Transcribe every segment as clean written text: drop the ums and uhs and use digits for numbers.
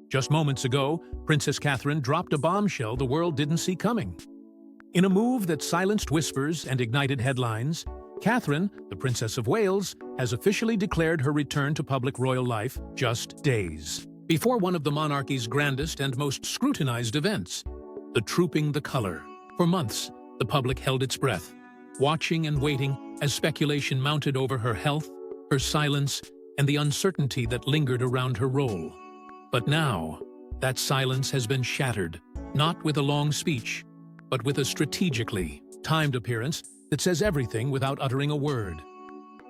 Just moments ago, Princess Catherine dropped a bombshell the world didn't see coming. In a move that silenced whispers and ignited headlines, Catherine, the Princess of Wales, has officially declared her return to public royal life just days before one of the monarchy's grandest and most scrutinized events, the Trooping the Colour. For months, the public held its breath, watching and waiting as speculation mounted over her health, her silence, and the uncertainty that lingered around her role. But now, that silence has been shattered, not with a long speech, but with a strategically timed appearance that says everything without uttering a word.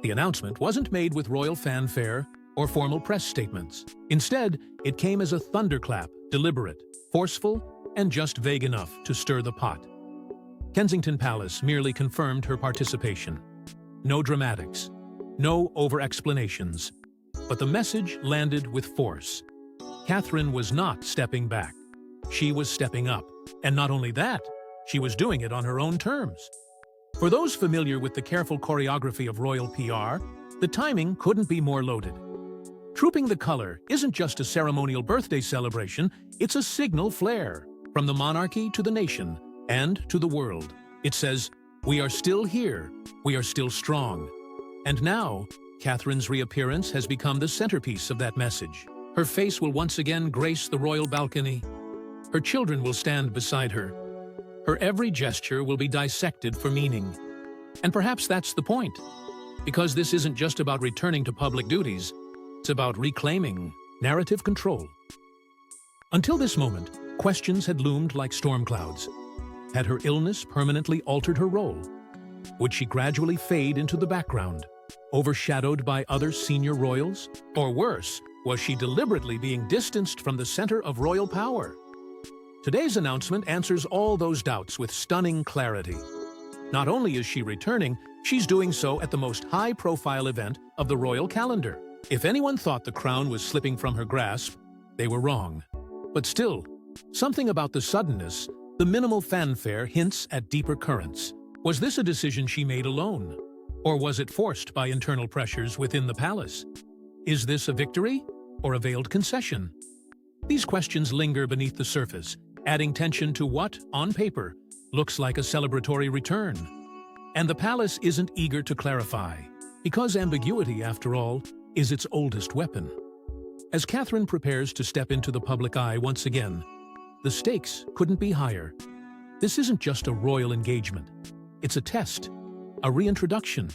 The announcement wasn't made with royal fanfare or formal press statements. Instead, it came as a thunderclap, deliberate, forceful, and just vague enough to stir the pot. Kensington Palace merely confirmed her participation. No dramatics, no over-explanations, but the message landed with force. Catherine was not stepping back. She was stepping up. And not only that, she was doing it on her own terms. For those familiar with the careful choreography of royal PR, the timing couldn't be more loaded. Trooping the Colour isn't just a ceremonial birthday celebration, it's a signal flare from the monarchy to the nation and to the world. It says, "We are still here, we are still strong." And now, Catherine's reappearance has become the centerpiece of that message. Her face will once again grace the royal balcony. Her children will stand beside her. Her every gesture will be dissected for meaning. And perhaps that's the point, because this isn't just about returning to public duties, it's about reclaiming narrative control. Until this moment, questions had loomed like storm clouds. Had her illness permanently altered her role? Would she gradually fade into the background, overshadowed by other senior royals? Or worse, was she deliberately being distanced from the center of royal power? Today's announcement answers all those doubts with stunning clarity. Not only is she returning, she's doing so at the most high-profile event of the royal calendar. If anyone thought the crown was slipping from her grasp, they were wrong. But still, something about the suddenness, the minimal fanfare hints at deeper currents. Was this a decision she made alone? Or was it forced by internal pressures within the palace? Is this a victory or a veiled concession? These questions linger beneath the surface, adding tension to what, on paper, looks like a celebratory return. And the palace isn't eager to clarify, because ambiguity, after all, is its oldest weapon. As Catherine prepares to step into the public eye once again, the stakes couldn't be higher. This isn't just a royal engagement. It's a test, a reintroduction,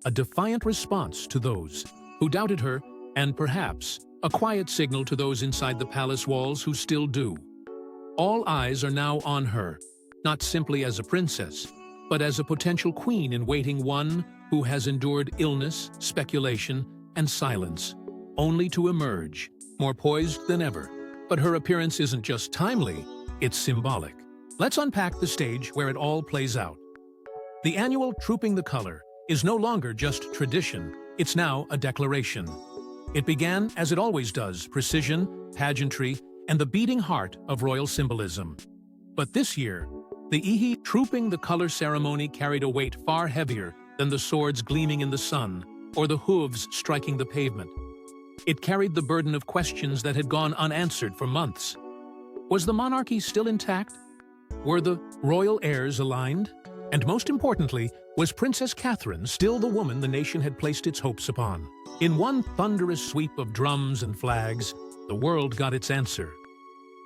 a defiant response to those who doubted her, and perhaps a quiet signal to those inside the palace walls who still do. All eyes are now on her, not simply as a princess, but as a potential queen in waiting, one who has endured illness, speculation, and silence, only to emerge, more poised than ever. But her appearance isn't just timely, it's symbolic. Let's unpack the stage where it all plays out. The annual Trooping the Colour is no longer just tradition, it's now a declaration. It began, as it always does, precision, pageantry, and the beating heart of royal symbolism. But this year, the Trooping the Colour ceremony carried a weight far heavier than the swords gleaming in the sun or the hooves striking the pavement. It carried the burden of questions that had gone unanswered for months. Was the monarchy still intact? Were the royal heirs aligned? And most importantly, was Princess Catherine still the woman the nation had placed its hopes upon? In one thunderous sweep of drums and flags, the world got its answer.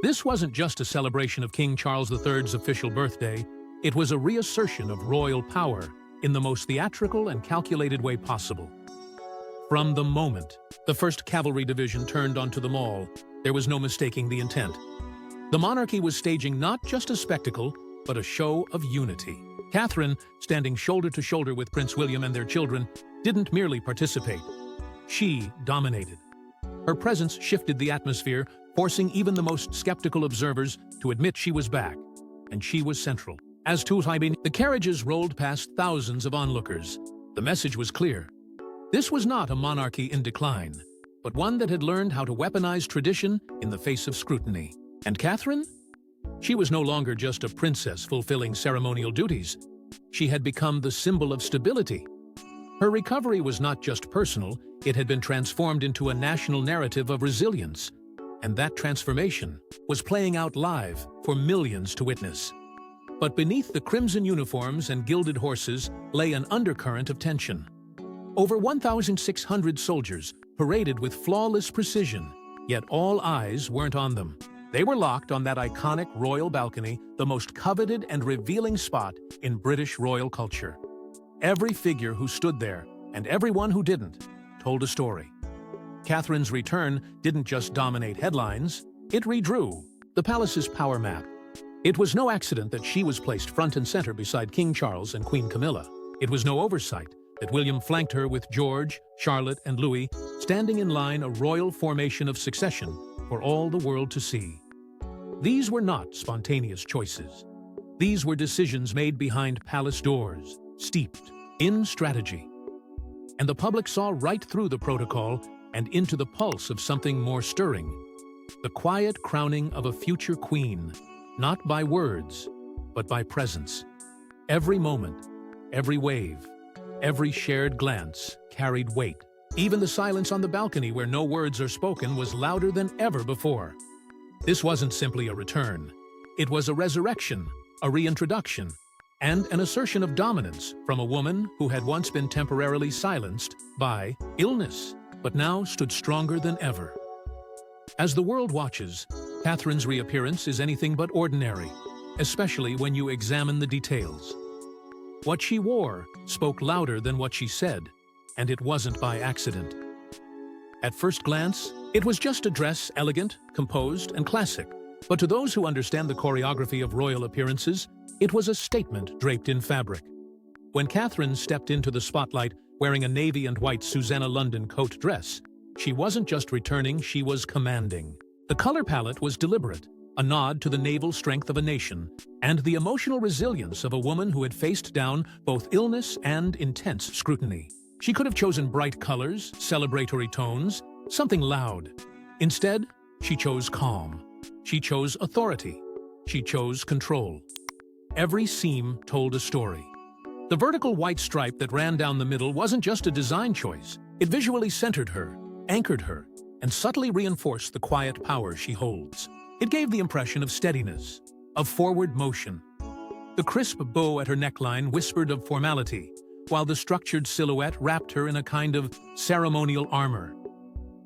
This wasn't just a celebration of King Charles III's official birthday, it was a reassertion of royal power in the most theatrical and calculated way possible. From the moment the 1st Cavalry Division turned onto the Mall, there was no mistaking the intent. The monarchy was staging not just a spectacle, but a show of unity. Catherine, standing shoulder to shoulder with Prince William and their children, didn't merely participate. She dominated. Her presence shifted the atmosphere, forcing even the most skeptical observers to admit she was back, and she was central. As the carriages rolled past thousands of onlookers. The message was clear. This was not a monarchy in decline, but one that had learned how to weaponize tradition in the face of scrutiny. And Catherine? She was no longer just a princess fulfilling ceremonial duties. She had become the symbol of stability. Her recovery was not just personal, it had been transformed into a national narrative of resilience. And that transformation was playing out live for millions to witness. But beneath the crimson uniforms and gilded horses lay an undercurrent of tension. Over 1,600 soldiers paraded with flawless precision, yet all eyes weren't on them. They were locked on that iconic royal balcony, the most coveted and revealing spot in British royal culture. Every figure who stood there, and everyone who didn't, told a story. Catherine's return didn't just dominate headlines, it redrew the palace's power map. It was no accident that she was placed front and center beside King Charles and Queen Camilla. It was no oversight that William flanked her with George, Charlotte, and Louis, standing in line, a royal formation of succession for all the world to see. These were not spontaneous choices. These were decisions made behind palace doors, steeped in strategy. And the public saw right through the protocol and into the pulse of something more stirring. The quiet crowning of a future queen, not by words, but by presence. Every moment, every wave, every shared glance carried weight. Even the silence on the balcony where no words are spoken was louder than ever before. This wasn't simply a return. It was a resurrection, a reintroduction, and an assertion of dominance from a woman who had once been temporarily silenced by illness, but now stood stronger than ever. As the world watches, Catherine's reappearance is anything but ordinary, especially when you examine the details. What she wore spoke louder than what she said, and it wasn't by accident. At first glance, it was just a dress, elegant, composed, and classic. But to those who understand the choreography of royal appearances, it was a statement draped in fabric. When Catherine stepped into the spotlight wearing a navy and white Susanna London coat dress, she wasn't just returning, she was commanding. The color palette was deliberate, a nod to the naval strength of a nation, and the emotional resilience of a woman who had faced down both illness and intense scrutiny. She could have chosen bright colors, celebratory tones, something loud. Instead, she chose calm. She chose authority. She chose control. Every seam told a story. The vertical white stripe that ran down the middle wasn't just a design choice. It visually centered her, anchored her, and subtly reinforced the quiet power she holds. It gave the impression of steadiness, of forward motion. The crisp bow at her neckline whispered of formality, while the structured silhouette wrapped her in a kind of ceremonial armor.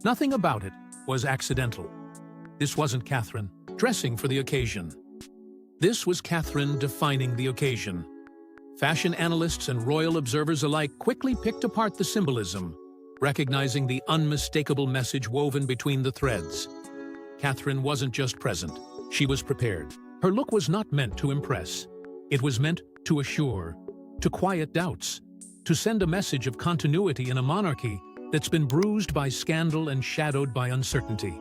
Nothing about it was accidental. This wasn't Catherine dressing for the occasion. This was Catherine defining the occasion. Fashion analysts and royal observers alike quickly picked apart the symbolism, recognizing the unmistakable message woven between the threads. Catherine wasn't just present, she was prepared. Her look was not meant to impress. It was meant to assure, to quiet doubts, to send a message of continuity in a monarchy that's been bruised by scandal and shadowed by uncertainty.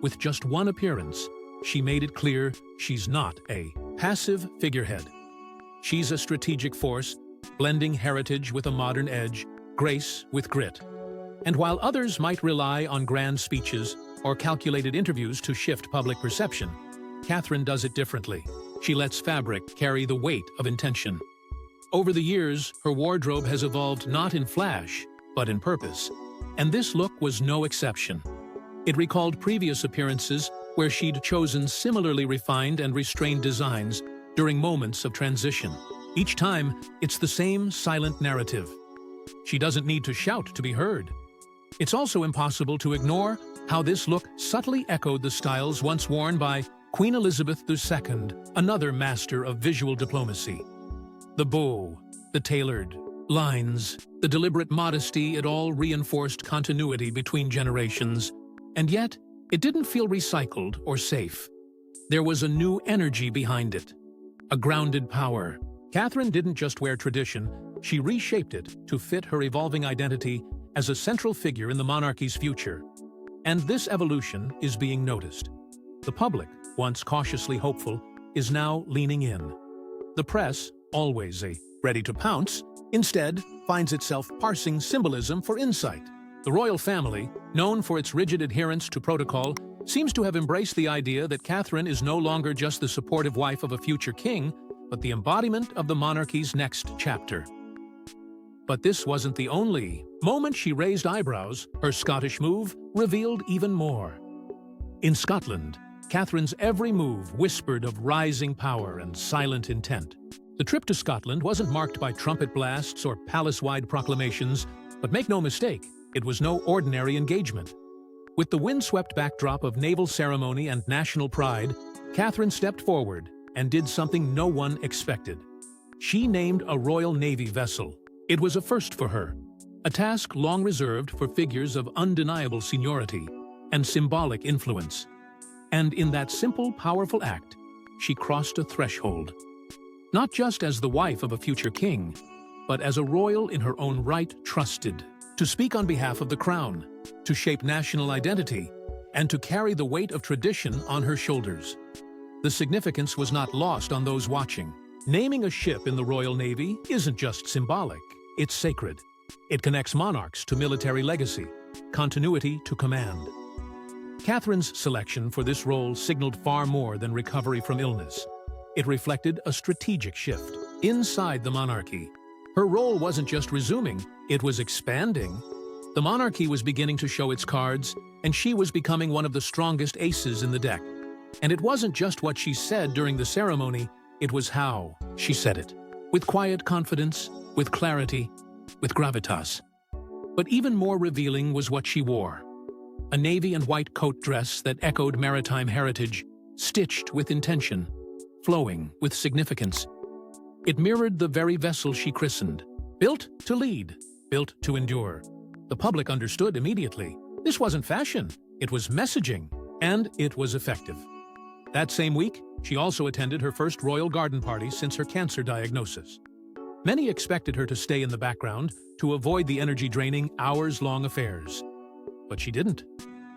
With just one appearance, she made it clear she's not a passive figurehead. She's a strategic force, blending heritage with a modern edge, grace with grit. And while others might rely on grand speeches or calculated interviews to shift public perception, Catherine does it differently. She lets fabric carry the weight of intention. Over the years, her wardrobe has evolved not in flash, but in purpose. And this look was no exception. It recalled previous appearances where she'd chosen similarly refined and restrained designs during moments of transition. Each time, it's the same silent narrative. She doesn't need to shout to be heard. It's also impossible to ignore how this look subtly echoed the styles once worn by Queen Elizabeth II, another master of visual diplomacy. The bow, the tailored lines, the deliberate modesty, it all reinforced continuity between generations. And yet, it didn't feel recycled or safe. There was a new energy behind it, a grounded power. Catherine didn't just wear tradition, she reshaped it to fit her evolving identity as a central figure in the monarchy's future. And this evolution is being noticed. The public, once cautiously hopeful, is now leaning in. The press, always ready to pounce, instead finds itself parsing symbolism for insight. The royal family, known for its rigid adherence to protocol, seems to have embraced the idea that Catherine is no longer just the supportive wife of a future king, but the embodiment of the monarchy's next chapter. But this wasn't the only moment she raised eyebrows. Her Scottish move revealed even more. In Scotland, Catherine's every move whispered of rising power and silent intent. The trip to Scotland wasn't marked by trumpet blasts or palace-wide proclamations, but make no mistake, it was no ordinary engagement. With the windswept backdrop of naval ceremony and national pride, Catherine stepped forward and did something no one expected. She named a Royal Navy vessel. It was a first for her, a task long reserved for figures of undeniable seniority and symbolic influence. And in that simple, powerful act, she crossed a threshold. Not just as the wife of a future king, but as a royal in her own right trusted to speak on behalf of the crown, to shape national identity, and to carry the weight of tradition on her shoulders. The significance was not lost on those watching. Naming a ship in the Royal Navy isn't just symbolic, it's sacred. It connects monarchs to military legacy, continuity to command. Catherine's selection for this role signaled far more than recovery from illness. It reflected a strategic shift inside the monarchy. Her role wasn't just resuming, it was expanding. The monarchy was beginning to show its cards, and she was becoming one of the strongest aces in the deck. And it wasn't just what she said during the ceremony, it was how she said it. With quiet confidence, with clarity, with gravitas. But even more revealing was what she wore. A navy and white coat dress that echoed maritime heritage, stitched with intention, flowing with significance. It mirrored the very vessel she christened. Built to lead, built to endure. The public understood immediately. This wasn't fashion, it was messaging, and it was effective. That same week, she also attended her first royal garden party since her cancer diagnosis. Many expected her to stay in the background to avoid the energy-draining, hours-long affairs. But she didn't.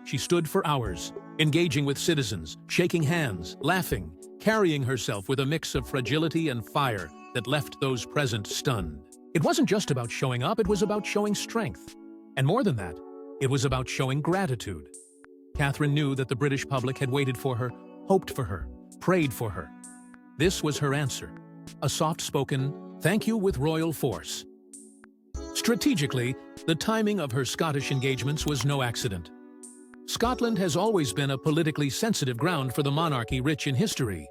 She stood for hours, engaging with citizens, shaking hands, laughing, carrying herself with a mix of fragility and fire that left those present stunned. It wasn't just about showing up, it was about showing strength. And more than that, it was about showing gratitude. Catherine knew that the British public had waited for her, hoped for her, prayed for her. This was her answer, a soft-spoken thank you with royal force. Strategically, the timing of her Scottish engagements was no accident. Scotland has always been a politically sensitive ground for the monarchy, rich in history,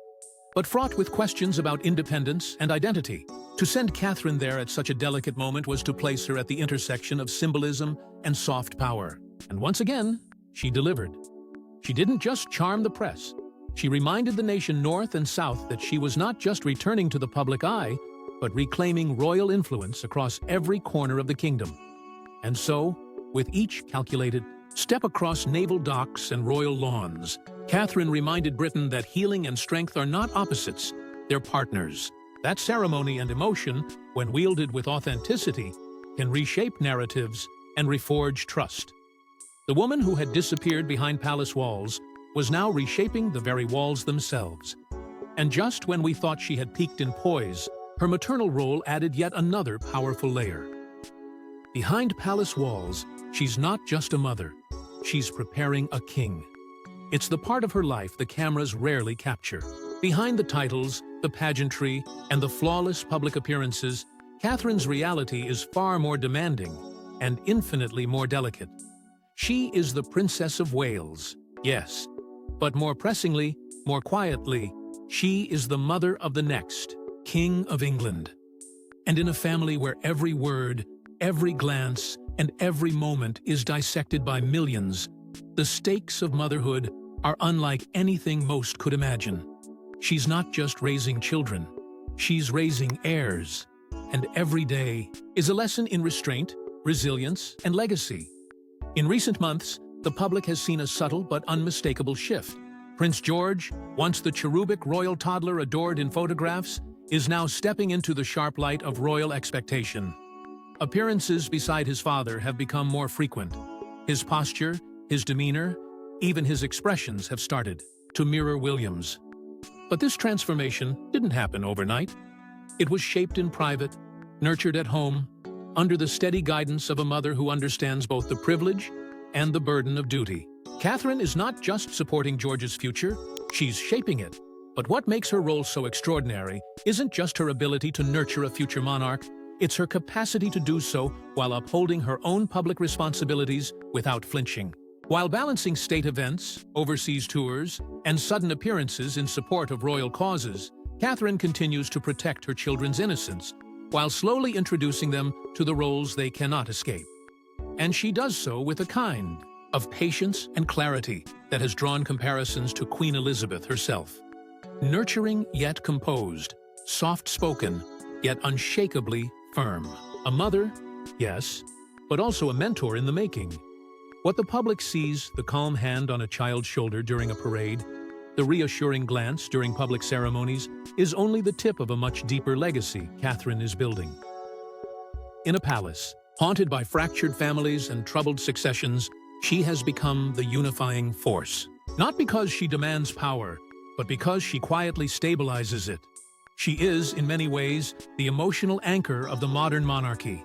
but fraught with questions about independence and identity. To send Catherine there at such a delicate moment was to place her at the intersection of symbolism and soft power. And once again, she delivered. She didn't just charm the press. She reminded the nation north and south that she was not just returning to the public eye, but reclaiming royal influence across every corner of the kingdom. And so, with each calculated step across naval docks and royal lawns, Catherine reminded Britain that healing and strength are not opposites, they're partners. That ceremony and emotion, when wielded with authenticity, can reshape narratives and reforge trust. The woman who had disappeared behind palace walls was now reshaping the very walls themselves. And just when we thought she had peaked in poise, her maternal role added yet another powerful layer. Behind palace walls, she's not just a mother, she's preparing a king. It's the part of her life the cameras rarely capture. Behind the titles, the pageantry, and the flawless public appearances, Catherine's reality is far more demanding and infinitely more delicate. She is the Princess of Wales, yes, but more pressingly, more quietly, she is the mother of the next King of England. And in a family where every word, every glance, and every moment is dissected by millions, the stakes of motherhood are unlike anything most could imagine. She's not just raising children, she's raising heirs. And every day is a lesson in restraint, resilience, and legacy. In recent months, the public has seen a subtle but unmistakable shift. Prince George, once the cherubic royal toddler adored in photographs, is now stepping into the sharp light of royal expectation. Appearances beside his father have become more frequent. His posture, his demeanor, even his expressions have started to mirror William's. But this transformation didn't happen overnight. It was shaped in private, nurtured at home, under the steady guidance of a mother who understands both the privilege and the burden of duty. Catherine is not just supporting George's future, she's shaping it. But what makes her role so extraordinary isn't just her ability to nurture a future monarch, it's her capacity to do so while upholding her own public responsibilities without flinching. While balancing state events, overseas tours, and sudden appearances in support of royal causes, Catherine continues to protect her children's innocence, while slowly introducing them to the roles they cannot escape. And she does so with a kind of patience and clarity that has drawn comparisons to Queen Elizabeth herself. Nurturing yet composed, soft-spoken yet unshakably firm. A mother, yes, but also a mentor in the making. What the public sees, the calm hand on a child's shoulder during a parade, the reassuring glance during public ceremonies, is only the tip of a much deeper legacy Catherine is building. In a palace, haunted by fractured families and troubled successions, she has become the unifying force. Not because she demands power, but because she quietly stabilizes it. She is, in many ways, the emotional anchor of the modern monarchy.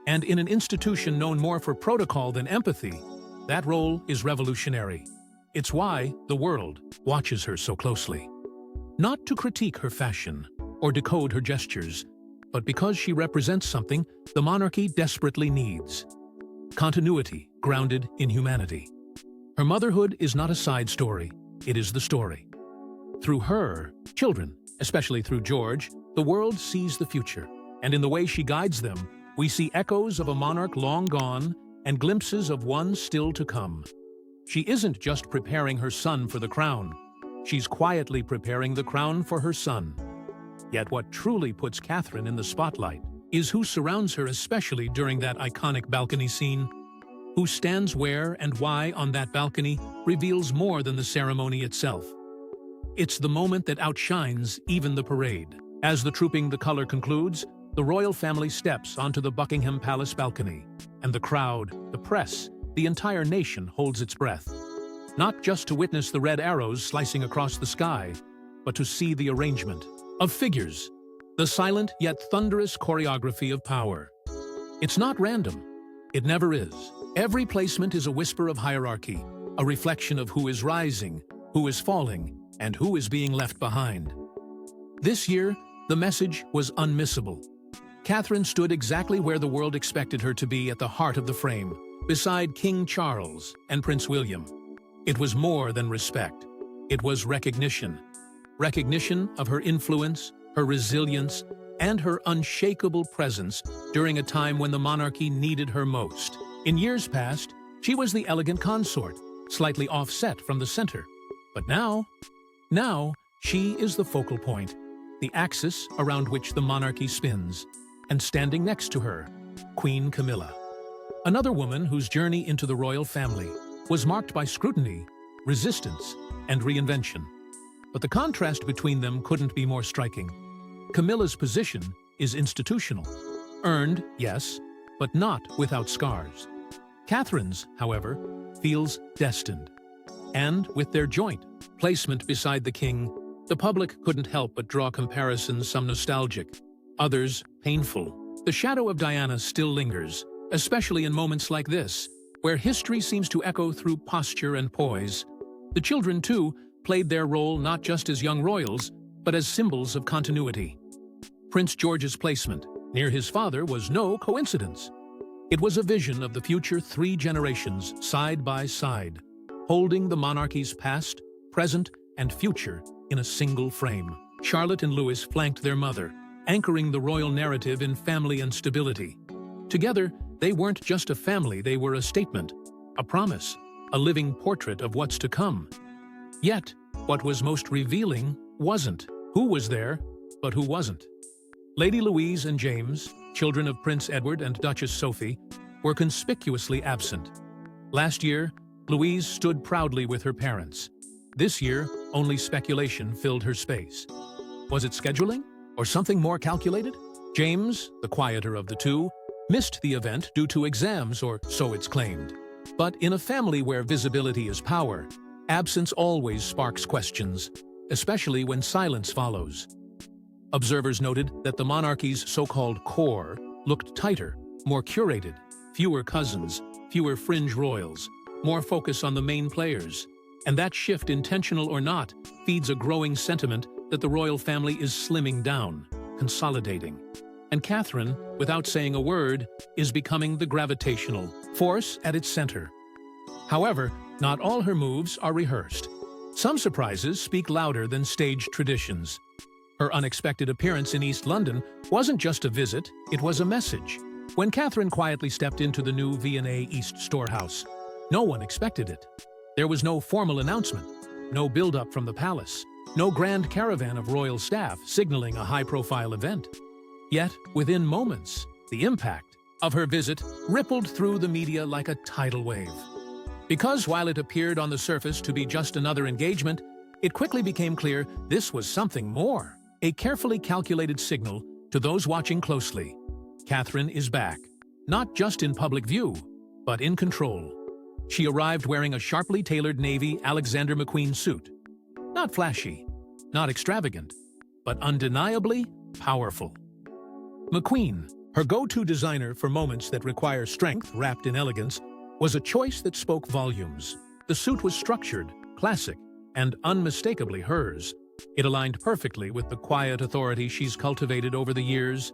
And in an institution known more for protocol than empathy, that role is revolutionary. It's why the world watches her so closely. Not to critique her fashion or decode her gestures, but because she represents something the monarchy desperately needs: continuity grounded in humanity. Her motherhood is not a side story, it is the story. Through her, children, especially through George, the world sees the future, and in the way she guides them, we see echoes of a monarch long gone and glimpses of one still to come. She isn't just preparing her son for the crown, she's quietly preparing the crown for her son. Yet what truly puts Catherine in the spotlight is who surrounds her, especially during that iconic balcony scene. Who stands where and why on that balcony reveals more than the ceremony itself. It's the moment that outshines even the parade. As the Trooping the Colour concludes, the royal family steps onto the Buckingham Palace balcony, and the crowd, the press, the entire nation holds its breath. Not just to witness the red arrows slicing across the sky, but to see the arrangement of figures, the silent yet thunderous choreography of power. It's not random. It never is. Every placement is a whisper of hierarchy, a reflection of who is rising, who is falling, and who is being left behind. This year, the message was unmissable. Catherine stood exactly where the world expected her to be, at the heart of the frame, beside King Charles and Prince William. It was more than respect. It was recognition. Recognition of her influence, her resilience, and her unshakable presence during a time when the monarchy needed her most. In years past, she was the elegant consort, slightly offset from the center. But now she is the focal point, the axis around which the monarchy spins. And standing next to her, Queen Camilla. Another woman whose journey into the royal family was marked by scrutiny, resistance, and reinvention. But the contrast between them couldn't be more striking. Camilla's position is institutional. Earned, yes, but not without scars. Catherine's, however, feels destined. And with their joint placement beside the king, the public couldn't help but draw comparisons, some nostalgic, others painful. The shadow of Diana still lingers, especially in moments like this, where history seems to echo through posture and poise. The children, too, played their role not just as young royals, but as symbols of continuity. Prince George's placement near his father was no coincidence. It was a vision of the future, 3 generations side by side, holding the monarchy's past, present, and future in a single frame. Charlotte and Louis flanked their mother, anchoring the royal narrative in family and stability. Together, they weren't just a family, they were a statement, a promise, a living portrait of what's to come. Yet, what was most revealing wasn't who was there, but who wasn't. Lady Louise and James, children of Prince Edward and Duchess Sophie, were conspicuously absent. Last year, Louise stood proudly with her parents. This year, only speculation filled her space. Was it scheduling? Or something more calculated? James, the quieter of the two, missed the event due to exams, or so it's claimed. But in a family where visibility is power, absence always sparks questions, especially when silence follows. Observers noted that the monarchy's so-called core looked tighter, more curated, fewer cousins, fewer fringe royals, more focus on the main players. And that shift, intentional or not, feeds a growing sentiment that the royal family is slimming down, consolidating. And Catherine, without saying a word, is becoming the gravitational force at its center. However, not all her moves are rehearsed. Some surprises speak louder than stage traditions. Her unexpected appearance in East London wasn't just a visit, it was a message. When Catherine quietly stepped into the new V&A East storehouse, no one expected it. There was no formal announcement, no build-up from the palace, no grand caravan of royal staff signaling a high-profile event. Yet, within moments, the impact of her visit rippled through the media like a tidal wave. Because while it appeared on the surface to be just another engagement, it quickly became clear this was something more, a carefully calculated signal to those watching closely. Catherine is back, not just in public view, but in control. She arrived wearing a sharply tailored navy Alexander McQueen suit. Not flashy, not extravagant, but undeniably powerful. McQueen, her go-to designer for moments that require strength wrapped in elegance, was a choice that spoke volumes. The suit was structured, classic, and unmistakably hers. It aligned perfectly with the quiet authority she's cultivated over the years,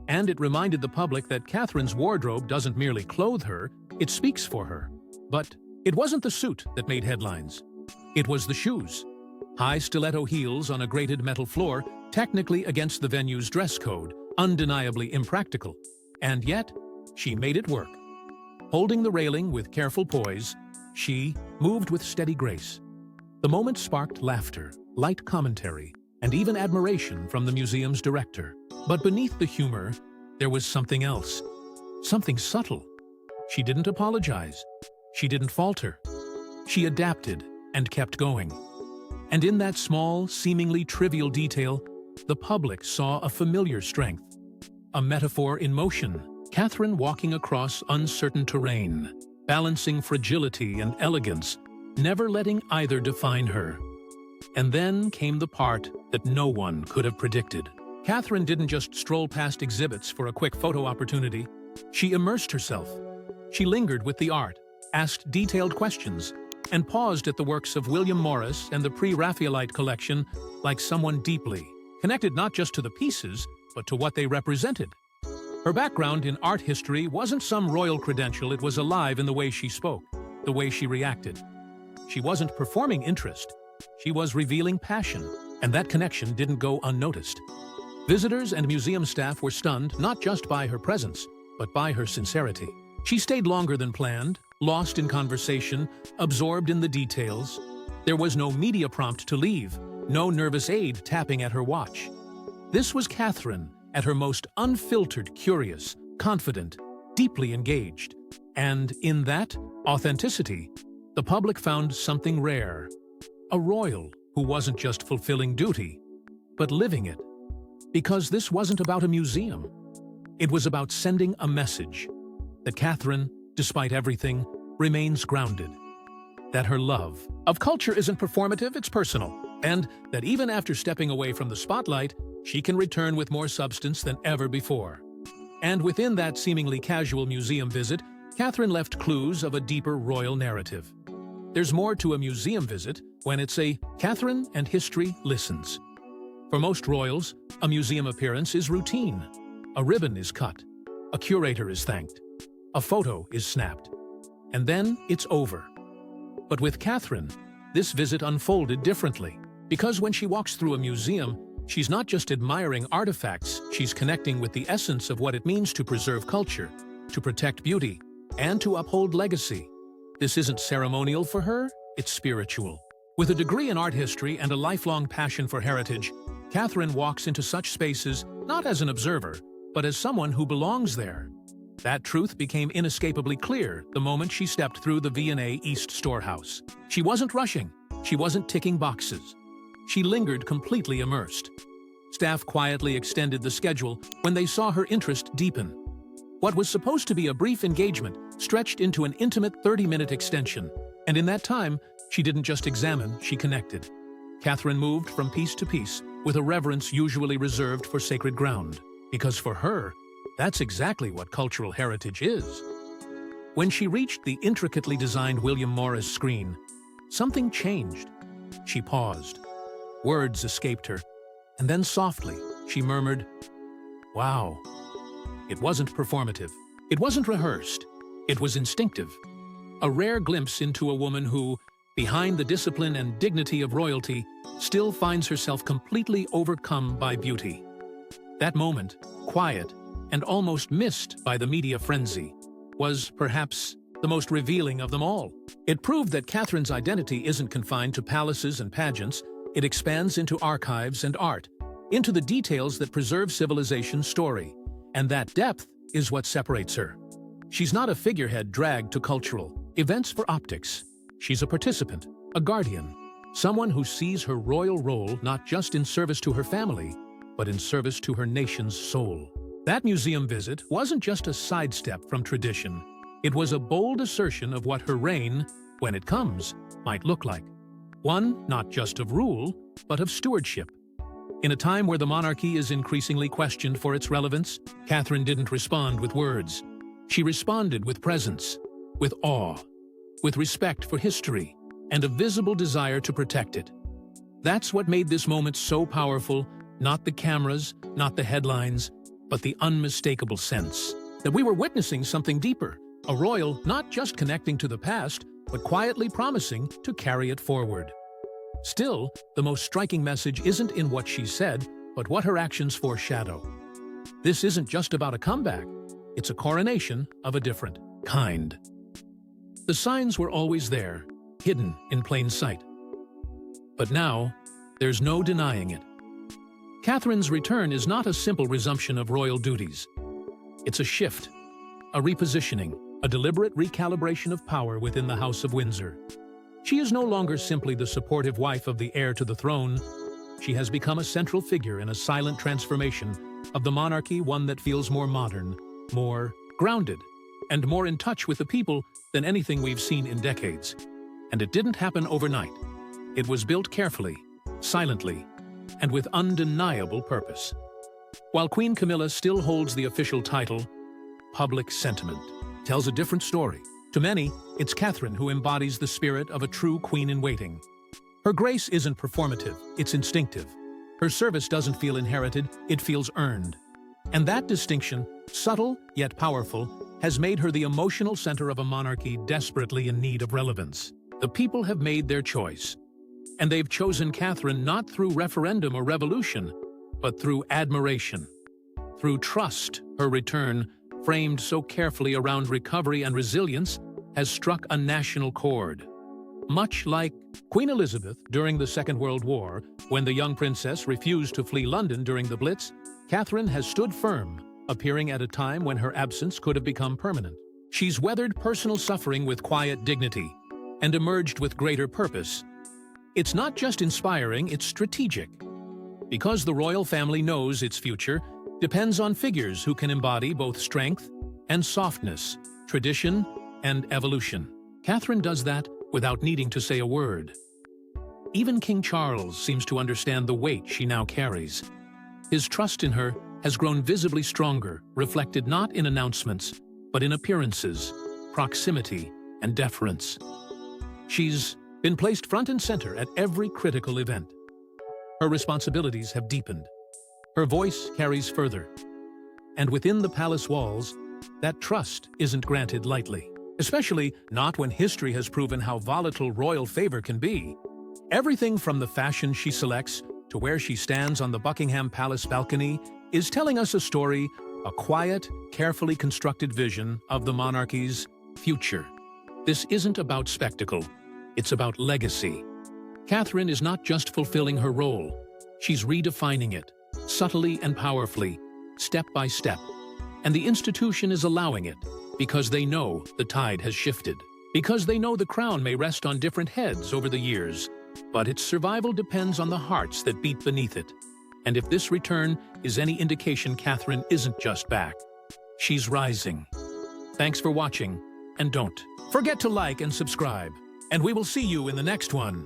and it reminded the public that Catherine's wardrobe doesn't merely clothe her, it speaks for her. But it wasn't the suit that made headlines. It was the shoes. High stiletto heels on a grated metal floor, technically against the venue's dress code, undeniably impractical. And yet, she made it work. Holding the railing with careful poise, she moved with steady grace. The moment sparked laughter, light commentary, and even admiration from the museum's director. But beneath the humor, there was something else. Something subtle. She didn't apologize. She didn't falter. She adapted and kept going. And in that small, seemingly trivial detail, the public saw a familiar strength. A metaphor in motion, Catherine walking across uncertain terrain, balancing fragility and elegance, never letting either define her. And then came the part that no one could have predicted. Catherine didn't just stroll past exhibits for a quick photo opportunity. She immersed herself. She lingered with the art, asked detailed questions, and paused at the works of William Morris and the pre-Raphaelite collection like someone deeply connected not just to the pieces, but to what they represented. Her background in art history wasn't some royal credential, it was alive in the way she spoke, the way she reacted. She wasn't performing interest, she was revealing passion, and that connection didn't go unnoticed. Visitors and museum staff were stunned not just by her presence, but by her sincerity. She stayed longer than planned, lost in conversation, absorbed in the details. There was no media prompt to leave, no nervous aide tapping at her watch. This was Catherine, at her most unfiltered, curious, confident, deeply engaged. And in that authenticity, the public found something rare. A royal who wasn't just fulfilling duty, but living it. Because this wasn't about a museum. It was about sending a message that Catherine, despite everything, remains grounded. That her love of culture isn't performative, it's personal. And that even after stepping away from the spotlight, she can return with more substance than ever before. And within that seemingly casual museum visit, Catherine left clues of a deeper royal narrative. There's more to a museum visit when it's a Catherine and history listens. For most royals, a museum appearance is routine. A ribbon is cut, a curator is thanked, a photo is snapped, and then it's over. But with Catherine, this visit unfolded differently, because when she walks through a museum, she's not just admiring artifacts, she's connecting with the essence of what it means to preserve culture, to protect beauty, and to uphold legacy. This isn't ceremonial for her, it's spiritual. With a degree in art history and a lifelong passion for heritage, Catherine walks into such spaces not as an observer, but as someone who belongs there. That truth became inescapably clear the moment she stepped through the V&A East storehouse. She wasn't rushing, she wasn't ticking boxes. She lingered completely immersed. Staff quietly extended the schedule when they saw her interest deepen. What was supposed to be a brief engagement stretched into an intimate 30-minute extension, and in that time, she didn't just examine, she connected. Catherine moved from piece to piece with a reverence usually reserved for sacred ground, because for her, that's exactly what cultural heritage is. When she reached the intricately designed William Morris screen, something changed. She paused. Words escaped her, and then softly, she murmured, "Wow." It wasn't performative. It wasn't rehearsed. It was instinctive. a rare glimpse into a woman who, behind the discipline and dignity of royalty, still finds herself completely overcome by beauty. That moment, quiet and almost missed by the media frenzy, was perhaps the most revealing of them all. It proved that Catherine's identity isn't confined to palaces and pageants. It expands into archives and art, into the details that preserve civilization's story. And that depth is what separates her. She's not a figurehead dragged to cultural events for optics. She's a participant, a guardian, someone who sees her royal role not just in service to her family, but in service to her nation's soul. That museum visit wasn't just a sidestep from tradition. It was a bold assertion of what her reign, when it comes, might look like. One not just of rule, but of stewardship. In a time where the monarchy is increasingly questioned for its relevance, Catherine didn't respond with words. She responded with presence, with awe, with respect for history, and a visible desire to protect it. That's what made this moment so powerful, not the cameras, not the headlines, but the unmistakable sense that we were witnessing something deeper, a royal not just connecting to the past, but quietly promising to carry it forward. Still, the most striking message isn't in what she said, but what her actions foreshadow. This isn't just about a comeback, it's a coronation of a different kind. The signs were always there, hidden in plain sight. But now, there's no denying it. Catherine's return is not a simple resumption of royal duties. It's a shift, a repositioning, a deliberate recalibration of power within the House of Windsor. She is no longer simply the supportive wife of the heir to the throne. She has become a central figure in a silent transformation of the monarchy, one that feels more modern, more grounded, and more in touch with the people than anything we've seen in decades. And it didn't happen overnight. It was built carefully, silently, and with undeniable purpose. While Queen Camilla still holds the official title, public sentiment tells a different story. To many, it's Catherine who embodies the spirit of a true queen-in-waiting. Her grace isn't performative, it's instinctive. Her service doesn't feel inherited, it feels earned. And that distinction, subtle yet powerful, has made her the emotional center of a monarchy desperately in need of relevance. The people have made their choice. And they've chosen Catherine not through referendum or revolution, but through admiration. Through trust, her return, framed so carefully around recovery and resilience, has struck a national chord. Much like Queen Elizabeth during the Second World War, when the young princess refused to flee London during the Blitz, Catherine has stood firm, appearing at a time when her absence could have become permanent. She's weathered personal suffering with quiet dignity and emerged with greater purpose. It's not just inspiring, it's strategic. Because the royal family knows its future depends on figures who can embody both strength and softness, tradition and evolution. Catherine does that without needing to say a word. Even King Charles seems to understand the weight she now carries. His trust in her has grown visibly stronger, reflected not in announcements, but in appearances, proximity, and deference. She's been placed front and center at every critical event. Her responsibilities have deepened. Her voice carries further. And within the palace walls, that trust isn't granted lightly, especially not when history has proven how volatile royal favor can be. Everything from the fashion she selects to where she stands on the Buckingham Palace balcony is telling us a story, a quiet, carefully constructed vision of the monarchy's future. This isn't about spectacle. It's about legacy. Catherine is not just fulfilling her role. She's redefining it, subtly and powerfully, step by step. And the institution is allowing it, because they know the tide has shifted. Because they know the crown may rest on different heads over the years, but its survival depends on the hearts that beat beneath it. And if this return is any indication, Catherine isn't just back. She's rising. Thanks for watching, and don't forget to like and subscribe. And we will see you in the next one.